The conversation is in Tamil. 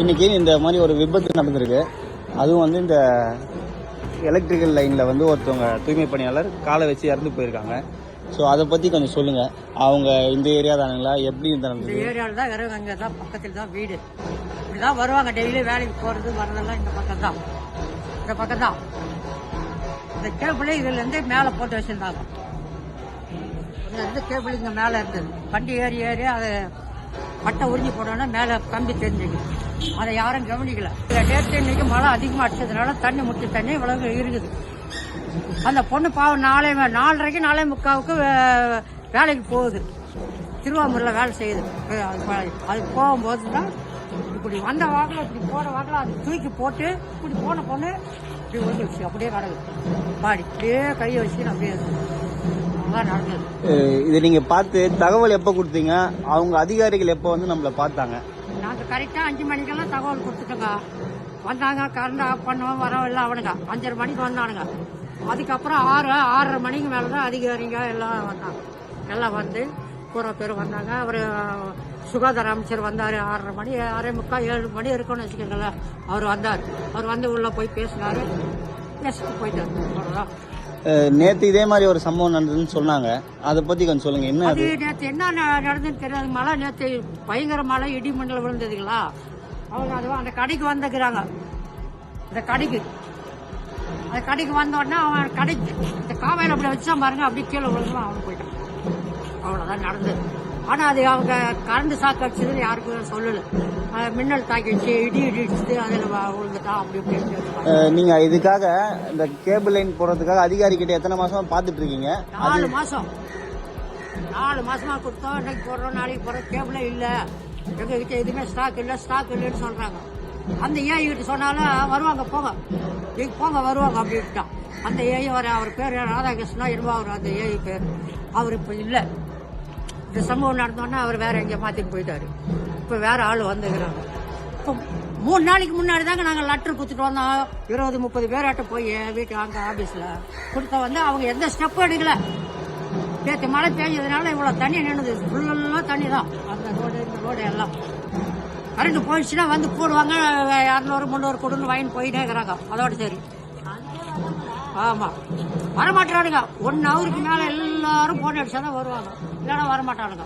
இன்றைக்கி இந்த மாதிரி ஒரு விபத்து நடந்திருக்கு. அதுவும் வந்து இந்த எலக்ட்ரிக்கல் லைனில் வந்து ஒருத்தவங்க தூய்மை பணியாளர் காலை வச்சு இறந்து போயிருக்காங்க. ஸோ அதை பற்றி கொஞ்சம் சொல்லுங்கள். அவங்க இந்த ஏரியா தானுங்களா, எப்படி நடந்தது? இந்த ஏரியாவில் தான் இறங்க, அங்கே தான் பக்கத்தில் தான் வீடு. இப்படி தான் வருவாங்க, டெய்லி வேலைக்கு போகிறது வரதெல்லாம் இந்த பக்கம் தான். இந்த பக்கம் தான் இந்த கேபிள் இதுலேருந்து மேலே போட்டு வச்சுருந்தாங்க. இந்த கேபிள் இங்கே மேலே இருந்தது. வண்டி ஏறி ஏறி அதை பட்டை உறிஞ்சி போடணும்னா மேலே கம்பி தெரிஞ்சுக்கு. அதை யாரும் கவனிக்கல. நேற்று இன்னைக்கு மழை அதிகமாக அடிச்சதுனால தண்ணி முட்டி தண்ணி இவ்வளவு இருக்குது. அந்த பொண்ணு பாவம் 4:30 4:45 வேலைக்கு போகுது. திருவாமூரில் வேலை செய்யுது. அது போகும்போது தான் இப்படி வந்த வாக்கில் இப்படி போன வாக்கில் அது தூக்கி போட்டு இப்படி போன பொண்ணு இப்படி ஒழிச்சு அப்படியே கிடக்குது. பாடி அப்படியே கையை வச்சு அப்படியே நடந்தது. இதை நீங்க பார்த்து தகவல் எப்போ கொடுத்தீங்க? அவங்க அதிகாரிகள் எப்போ வந்து நம்மளை பார்த்தாங்க? நாங்கள் கரெக்டாக 5 மணிக்கெல்லாம் தகவல் கொடுத்துட்டோங்க. வந்தாங்க, கரண்ட் ஆஃப் பண்ணவும் வரவும் இல்லை. அவனுங்க 5:30 மணிக்கு வந்தானுங்க. அதுக்கப்புறம் 6:30 மணிக்கு மேலே தான் அதிகாரிங்க எல்லாம் வந்தாங்க. எல்லாம் வந்து பூரா பேர் வந்தாங்க. அவர் சுகாதார அமைச்சர் வந்தார். 6:30 மணி 6:45 7 மணி இருக்கும்னு வச்சுக்கோங்களேன். அவர் வந்தார். அவர் வந்து உள்ளே போய் பேசினார். பேசிட்டு போயிட்டார். அவ்வளோதான். நேற்று இதே மாதிரி ஒரு சம்பவம் நடந்ததுன்னு சொன்னாங்க. அதை பற்றி கொஞ்சம் சொல்லுங்க. என்ன அது? நேற்று என்ன நடந்ததுன்னு தெரியாது. மழை நேற்று பயங்கர மழை, இடி மண்டலம் விழுந்ததுங்களா. அவங்க அதுவும் அந்த கடைக்கு வந்துக்கிறாங்க. இந்த கடைக்கு அந்த கடைக்கு வந்தோடனே அவன் கடைக்கு இந்த காவையில் அப்படி வச்சான் பாருங்க, அப்படியே கீழே விழுந்துலாம் அவன் போயிட்டான். அவ்வளோதான் நடந்தது. ஆனால் அது அவங்க கரண்ட் சாக்கு அடிச்சதுன்னு யாருக்கும் சொல்லலை. மின்னல் தாக்கிடுச்சு, இடி இடிச்சுது, அதில் விழுந்துட்டான் அப்படி இப்படி. நீங்கள் இதுக்காக இந்த கேபிள் லைன் போடுறதுக்காக அதிகாரிகிட்ட எத்தனை மாசமா பார்த்துட்டு இருக்கீங்க? 4 மாசம். 4 மாசமா கொடுத்தோம். இன்னைக்கு போடுறோம், நாளைக்கு போடுறோம். கேபிளே இல்லை எங்ககிட்ட, எதுவுமே ஸ்டாக் இல்லைன்னு சொல்றாங்க. அந்த ஏஐ கிட்ட சொன்னாலும் வருவாங்க, போங்க நீங்க போங்க வருவாங்க அப்படின்ட்டான். அந்த ஏஐ அவர் பேர் ராதாகிருஷ்ணா இருவா, அவர் அந்த ஏஐ பேர். அவர் இப்போ இல்லை. இந்த சம்பவம் நடந்தோன்னா அவர் வேற எங்கேயும் மாத்திட்டு போயிட்டாரு. இப்போ வேற ஆள் வந்துக்கிறாங்க. இப்போ 3 நாளைக்கு முன்னாடி தாங்க நாங்கள் லெட்டர் கொடுத்துட்டு வந்தோம். 20-30 பேராட்ட போய் வீட்டு அங்கே ஆபீஸ்ல கொடுத்த வந்து அவங்க எந்த ஸ்டெப்பும் எடுக்கல. நேற்று மழை பெஞ்சதுனால இவ்வளோ தண்ணி நின்றுது. ஃபுல்லாக தண்ணி தான். அந்த ரோடு இந்த ரோடு எல்லாம் கரண்ட் போயிடுச்சுன்னா வந்து போடுவாங்க. 200-300 கொடுன்னு வாங்கி போயிட்டே இருக்கிறாங்க. அதோட சரி. ஆமாம், வரமாட்டானுங்க. 1 ஹவருக்கு மேலே எல்லாரும் போன் அடிச்சா தான் வருவாங்க, இல்லைன்னா வரமாட்டானுங்க.